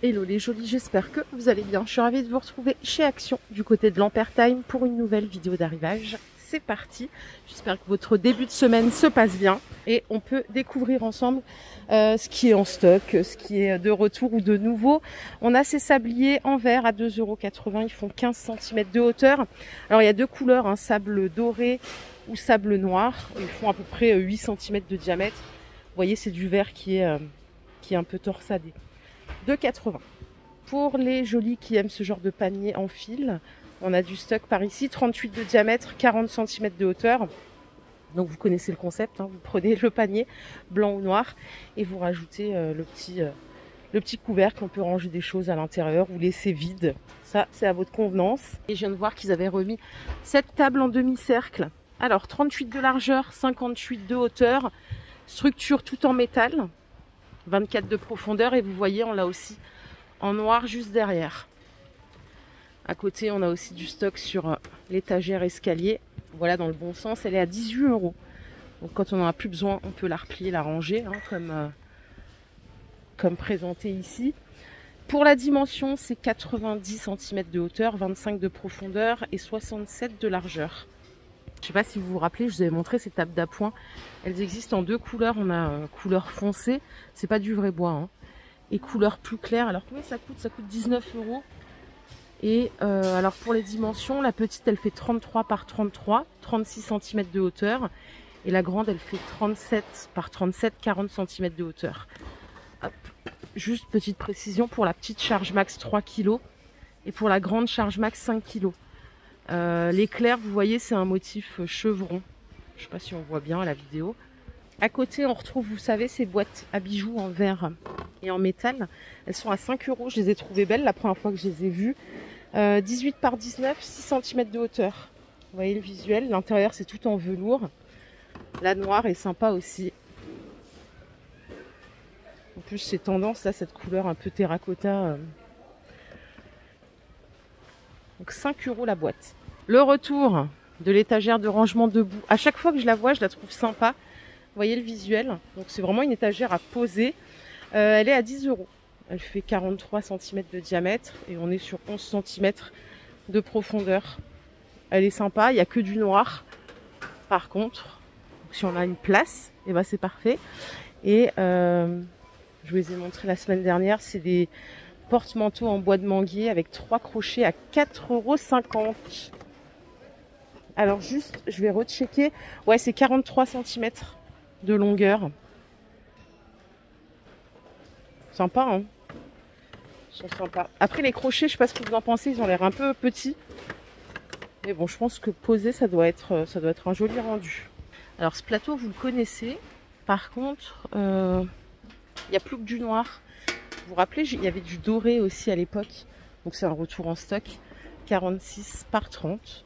Hello les jolis, j'espère que vous allez bien. Je suis ravie de vous retrouver chez Action du côté de l'Ampertime pour une nouvelle vidéo d'arrivage. C'est parti, j'espère que votre début de semaine se passe bien et on peut découvrir ensemble ce qui est en stock, ce qui est de retour ou de nouveau. On a ces sabliers en verre à 2,80 €, ils font 15 cm de hauteur. Alors il y a deux couleurs, un sable doré ou sable noir, ils font à peu près 8 cm de diamètre. Vous voyez, c'est du verre qui est un peu torsadé. 2,80 €. Pour les jolis qui aiment ce genre de panier en fil, on a du stock par ici, 38 de diamètre, 40 cm de hauteur. Donc vous connaissez le concept, hein, vous prenez le panier blanc ou noir et vous rajoutez le petit couvercle, on peut ranger des choses à l'intérieur ou laisser vide. Ça, c'est à votre convenance. Et je viens de voir qu'ils avaient remis cette table en demi-cercle. Alors 38 de largeur, 58 de hauteur, structure tout en métal. 24 de profondeur et vous voyez on l'a aussi en noir juste derrière. À côté on a aussi du stock sur l'étagère escalier. Voilà, dans le bon sens, elle est à 18 €. Donc quand on n'en a plus besoin on peut la replier, la ranger hein, comme présenté ici. Pour la dimension c'est 90 cm de hauteur, 25 de profondeur et 67 de largeur. Je ne sais pas si vous vous rappelez, je vous avais montré ces tables d'appoint. Elles existent en deux couleurs. On a couleur foncée, c'est pas du vrai bois, hein, et couleur plus claire. Alors combien ça coûte? Ça coûte 19 €. Et alors pour les dimensions, la petite elle fait 33 par 33, 36 cm de hauteur. Et la grande elle fait 37 par 37, 40 cm de hauteur. Hop. Juste petite précision, pour la petite charge max 3 kg et pour la grande charge max 5 kg. L'éclair, vous voyez, c'est un motif chevron. Je ne sais pas si on voit bien à la vidéo. À côté, on retrouve, vous savez, ces boîtes à bijoux en verre et en métal. Elles sont à 5 €. Je les ai trouvées belles la première fois que je les ai vues. 18 par 19, 6 cm de hauteur. Vous voyez le visuel. L'intérieur, c'est tout en velours. La noire est sympa aussi. En plus, c'est tendance, là, cette couleur un peu terracotta. Donc 5 € la boîte. Le retour de l'étagère de rangement debout. À chaque fois que je la vois, je la trouve sympa. Vous voyez le visuel. Donc c'est vraiment une étagère à poser. Elle est à 10 €. Elle fait 43 cm de diamètre et on est sur 11 cm de profondeur. Elle est sympa, il n'y a que du noir. Par contre, si on a une place, et ben c'est parfait. Et je vous les ai montré la semaine dernière, c'est des porte-manteau en bois de manguier avec 3 crochets à 4,50 €. Alors juste, je vais rechecker. Ouais, c'est 43 cm de longueur. Sympa, hein? Ils sont sympas. Après les crochets, je sais pas ce que vous en pensez, ils ont l'air un peu petits. Mais bon, je pense que posé, ça doit être un joli rendu. Alors ce plateau, vous le connaissez. Par contre, il n'y a plus que du noir. Vous vous rappelez, il y avait du doré aussi à l'époque. Donc c'est un retour en stock. 46 par 30.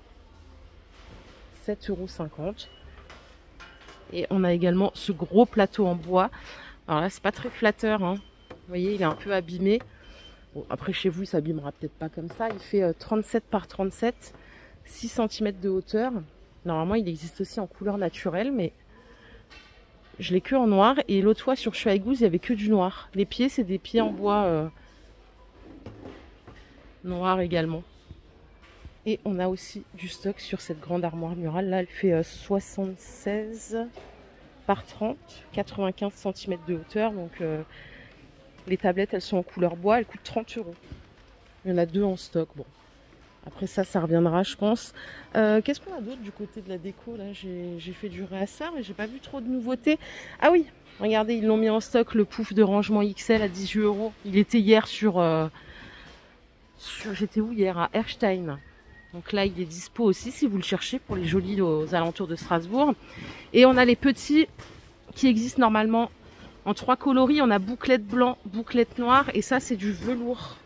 7,50 €. Et on a également ce gros plateau en bois. Alors là, c'est pas très flatteur, hein. Vous voyez, il est un peu abîmé. Bon, après, chez vous, il s'abîmera peut-être pas comme ça. Il fait 37 par 37, 6 cm de hauteur. Normalement, il existe aussi en couleur naturelle, mais je l'ai que en noir. Et l'autre fois, sur Schweighouse, il n'y avait que du noir. Les pieds, c'est des pieds en bois noir également. Et on a aussi du stock sur cette grande armoire murale. Là, elle fait 76 par 30, 95 cm de hauteur. Donc, les tablettes, elles sont en couleur bois. Elles coûtent 30 €. Il y en a deux en stock. Bon, après ça reviendra, je pense. Qu'est-ce qu'on a d'autre du côté de la déco? Là, j'ai fait du réassort et j'ai pas vu trop de nouveautés. Ah oui, regardez, ils l'ont mis en stock, le pouf de rangement XL à 18 €. Il était hier j'étais où hier? À Erstein. Donc là, il est dispo aussi si vous le cherchez pour les jolis aux alentours de Strasbourg. Et on a les petits qui existent normalement en 3 coloris. On a bouclette blanc, bouclette noire et ça, c'est du velours.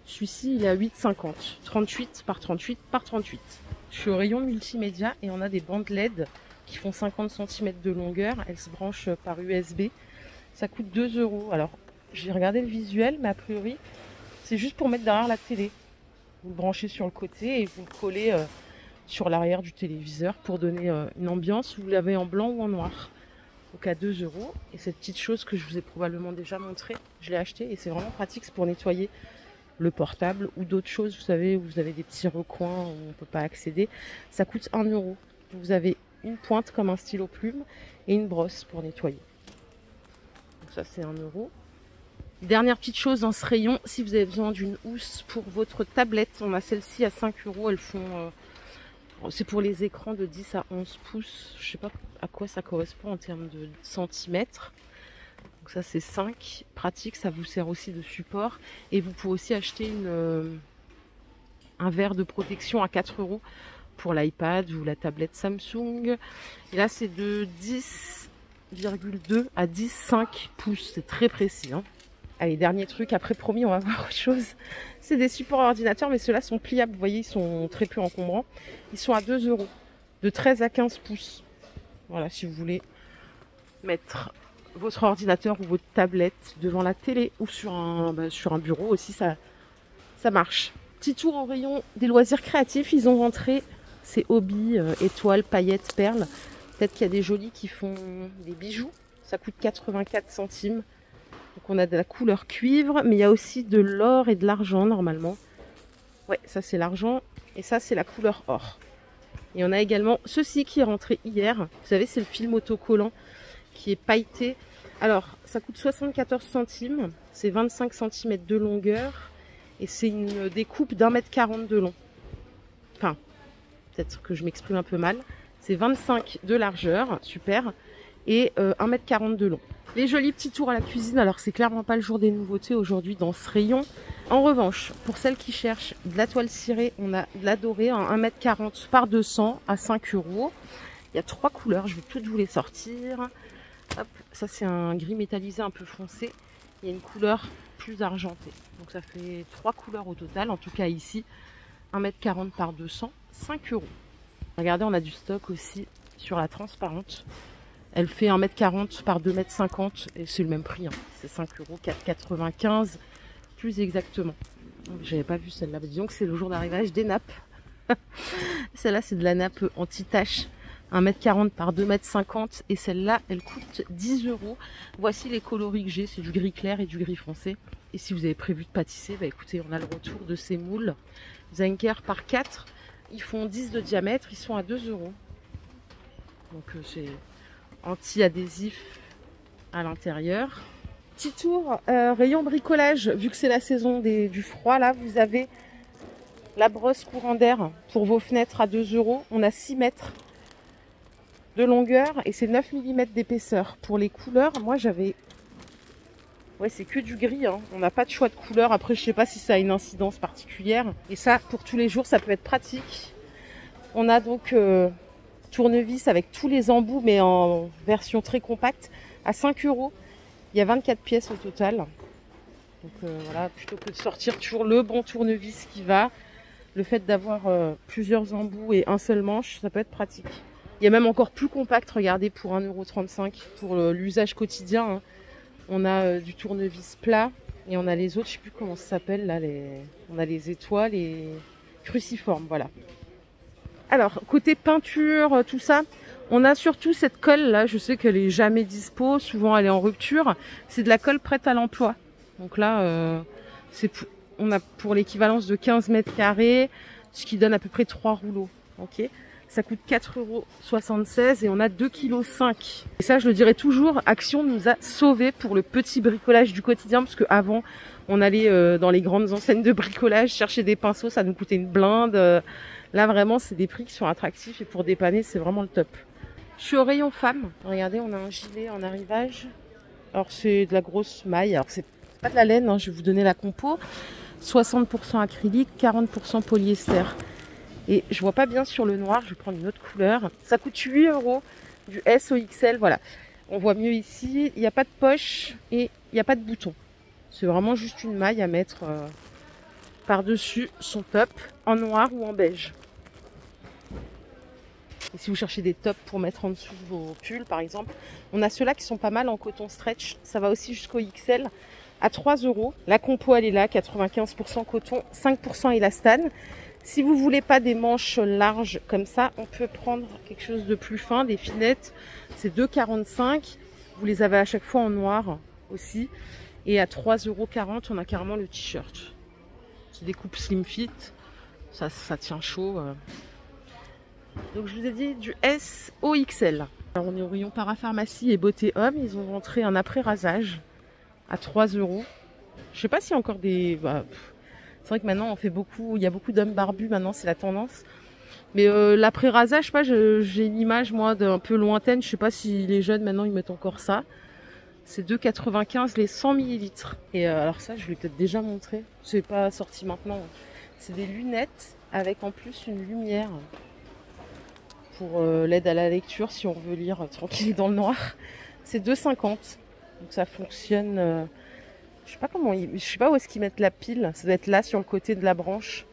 Celui-ci, il est à 8,50. 38 par 38 par 38. Je suis au rayon multimédia et on a des bandes LED qui font 50 cm de longueur. Elles se branchent par USB. Ça coûte 2 €. Alors, j'ai regardé le visuel, mais a priori, c'est juste pour mettre derrière la télé. Vous le branchez sur le côté et vous le collez sur l'arrière du téléviseur pour donner une ambiance. Vous l'avez en blanc ou en noir. Donc à 2 euros. Et cette petite chose que je vous ai probablement déjà montré, je l'ai acheté et c'est vraiment pratique, c'est pour nettoyer le portable ou d'autres choses, vous savez, où vous avez des petits recoins où on ne peut pas accéder. Ça coûte 1 euro. Vous avez une pointe comme un stylo plume et une brosse pour nettoyer. Donc ça c'est 1 euro. Dernière petite chose dans ce rayon, si vous avez besoin d'une housse pour votre tablette, on a celle-ci à 5 euros. Elles font... c'est pour les écrans de 10 à 11 pouces. Je ne sais pas à quoi ça correspond en termes de centimètres. Donc ça c'est 5, pratique, ça vous sert aussi de support. Et vous pouvez aussi acheter un verre de protection à 4 euros pour l'iPad ou la tablette Samsung. Et là c'est de 10,2 à 10,5 pouces, c'est très précis. Hein. Allez, dernier truc, après promis on va voir autre chose. C'est des supports ordinateurs, mais ceux-là sont pliables, vous voyez, ils sont très peu encombrants. Ils sont à 2 euros, de 13 à 15 pouces. Voilà, si vous voulez mettre votre ordinateur ou votre tablette devant la télé ou sur un bureau aussi, ça marche. Petit tour au rayon des loisirs créatifs, ils ont rentré ces hobbies, étoiles, paillettes, perles. Peut-être qu'il y a des jolis qui font des bijoux, ça coûte 84 centimes. Donc on a de la couleur cuivre, mais il y a aussi de l'or et de l'argent normalement. Ouais, ça c'est l'argent et ça c'est la couleur or. Et on a également ceci qui est rentré hier. Vous savez, c'est le film autocollant qui est pailleté. Alors, ça coûte 74 centimes. C'est 25 cm de longueur. Et c'est une découpe d'1,40 m de long. Enfin, peut-être que je m'exprime un peu mal. C'est 25 de largeur, super. Et 1,40 m de long. Les jolis petits tours à la cuisine. Alors, c'est clairement pas le jour des nouveautés aujourd'hui dans ce rayon. En revanche, pour celles qui cherchent de la toile cirée, on a de la dorée en 1,40 m par 200 à 5 euros. Il y a 3 couleurs, je vais toutes vous les sortir. Hop, ça c'est un gris métallisé un peu foncé. Il y a une couleur plus argentée. Donc ça fait 3 couleurs au total. En tout cas ici, 1,40 m par 200, 5 euros. Regardez, on a du stock aussi sur la transparente. Elle fait 1,40 m par 2,50 m et c'est le même prix. Hein. C'est 5 euros, 4,95 € plus exactement. J'avais pas vu celle-là. Disons que c'est le jour d'arrivage des nappes. Celle-là c'est de la nappe anti-tache. 1,40 m par 2,50 m et celle-là elle coûte 10 euros. Voici les coloris que j'ai, c'est du gris clair et du gris foncé. Et si vous avez prévu de pâtisser, bah écoutez, on a le retour de ces moules Zenker par 4. Ils font 10 de diamètre, ils sont à 2 euros. Donc c'est anti-adhésif à l'intérieur. Petit tour rayon bricolage, vu que c'est la saison du froid là, vous avez la brosse courant d'air pour vos fenêtres à 2 euros. On a 6 mètres de longueur et c'est 9 mm d'épaisseur. Pour les couleurs, moi j'avais... Ouais, c'est que du gris, hein. On n'a pas de choix de couleur. Après, je sais pas si ça a une incidence particulière. Et ça, pour tous les jours, ça peut être pratique. On a donc tournevis avec tous les embouts, mais en version très compacte, à 5 euros. Il y a 24 pièces au total. Donc voilà, plutôt que de sortir toujours le bon tournevis qui va, le fait d'avoir plusieurs embouts et un seul manche, ça peut être pratique. Il y a même encore plus compact, regardez, pour 1,35 € pour l'usage quotidien. Hein. On a du tournevis plat et on a les autres, je sais plus comment ça s'appelle là, on a les étoiles et cruciformes, voilà. Alors, côté peinture, tout ça, on a surtout cette colle là, je sais qu'elle est jamais dispo, souvent elle est en rupture. C'est de la colle prête à l'emploi. Donc là, on a pour l'équivalence de 15 mètres carrés, ce qui donne à peu près 3 rouleaux. Ok. Ça coûte 4,76 € et on a 2,5 kg. Et ça, je le dirais toujours, Action nous a sauvés pour le petit bricolage du quotidien, parce qu'avant, on allait dans les grandes enseignes de bricolage chercher des pinceaux, ça nous coûtait une blinde. Là, vraiment, c'est des prix qui sont attractifs et pour dépanner, c'est vraiment le top. Je suis au rayon femmes. Regardez, on a un gilet en arrivage. Alors, c'est de la grosse maille. Alors, c'est pas de la laine, hein, je vais vous donner la compo. 60% acrylique, 40% polyester. Et je vois pas bien sur le noir, je vais prendre une autre couleur. Ça coûte 8 €, du S au XL, voilà. On voit mieux ici, il n'y a pas de poche et il n'y a pas de bouton. C'est vraiment juste une maille à mettre par-dessus son top, en noir ou en beige. Et si vous cherchez des tops pour mettre en dessous de vos pulls, par exemple, on a ceux-là qui sont pas mal en coton stretch. Ça va aussi jusqu'au XL, à 3 €. La compo, elle est là, 95% coton, 5% élastane. Si vous voulez pas des manches larges comme ça, on peut prendre quelque chose de plus fin, des finettes. C'est 2,45 €. Vous les avez à chaque fois en noir aussi. Et à 3,40 €, on a carrément le t-shirt. C'est des coupes slim fit. Ça tient chaud. Donc je vous ai dit du SOXL. Alors on est au rayon parapharmacie et beauté homme. Ils ont rentré un après-rasage à 3 €. Je sais pas s'il y a encore des... c'est vrai que maintenant on fait beaucoup... Il y a beaucoup d'hommes barbus maintenant, c'est la tendance. Mais l'après-rasage, je sais pas, j'ai une image moi d'un peu lointaine. Je sais pas si les jeunes maintenant ils mettent encore ça. C'est 2,95 € les 100 ml. Et alors ça, je vais peut-être déjà montrer. C'est pas sorti maintenant. C'est des lunettes avec en plus une lumière pour l'aide à la lecture si on veut lire tranquille dans le noir. C'est 2,50 €. Donc ça fonctionne. Je sais pas comment, je sais pas où est-ce qu'ils mettent la pile. Ça doit être là sur le côté de la branche.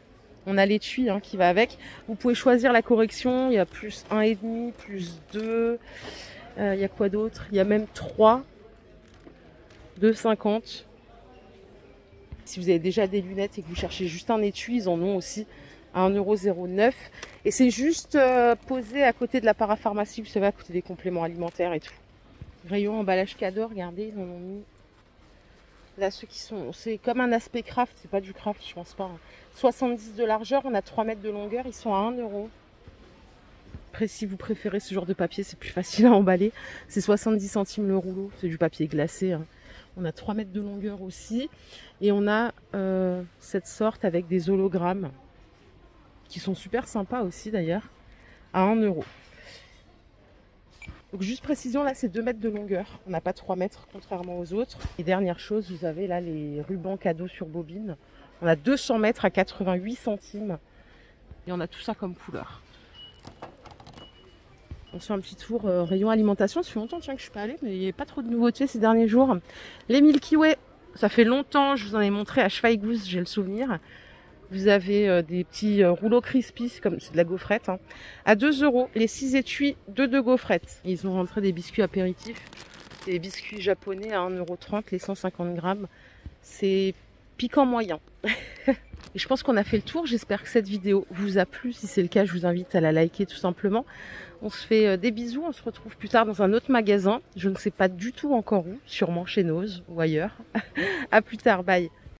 On a l'étui qui va avec. Vous pouvez choisir la correction. Il y a plus 1,5, plus 2. Il y a quoi d'autre? Il y a même 3. 2,50 €. Si vous avez déjà des lunettes et que vous cherchez juste un étui, ils en ont aussi à 1,09 €. Et c'est juste posé à côté de la parapharmacie, vous savez, à côté des compléments alimentaires et tout. Rayon emballage cadeau, regardez, ils en ont mis. Là, ceux qui sont... C'est comme un aspect craft, c'est pas du craft, je pense pas. 70 de largeur, on a 3 mètres de longueur, ils sont à 1 €. Après, si vous préférez ce genre de papier, c'est plus facile à emballer. C'est 70 centimes le rouleau, c'est du papier glacé. On a 3 mètres de longueur aussi. Et on a cette sorte avec des hologrammes qui sont super sympas aussi d'ailleurs, à 1 €. Donc juste précision, là c'est 2 mètres de longueur. On n'a pas 3 mètres contrairement aux autres. Et dernière chose, vous avez là les rubans cadeaux sur bobine. On a 200 mètres à 88 centimes. Et on a tout ça comme couleur. On se fait un petit tour rayon alimentation. Ça fait longtemps que je suis pas allée, mais il n'y a pas trop de nouveautés ces derniers jours. Les Milky Way, ça fait longtemps, je vous en ai montré à Schweighouse, j'ai le souvenir. Vous avez des petits rouleaux crispy, comme c'est de la gaufrette, à 2 €. Les 6 étuis de gaufrettes. Ils ont rentré des biscuits apéritifs. Des biscuits japonais à 1,30 € les 150 grammes. C'est piquant moyen. Et je pense qu'on a fait le tour. J'espère que cette vidéo vous a plu. Si c'est le cas, je vous invite à la liker tout simplement. On se fait des bisous. On se retrouve plus tard dans un autre magasin. Je ne sais pas du tout encore où. Sûrement chez Nose ou ailleurs. À plus tard. Bye.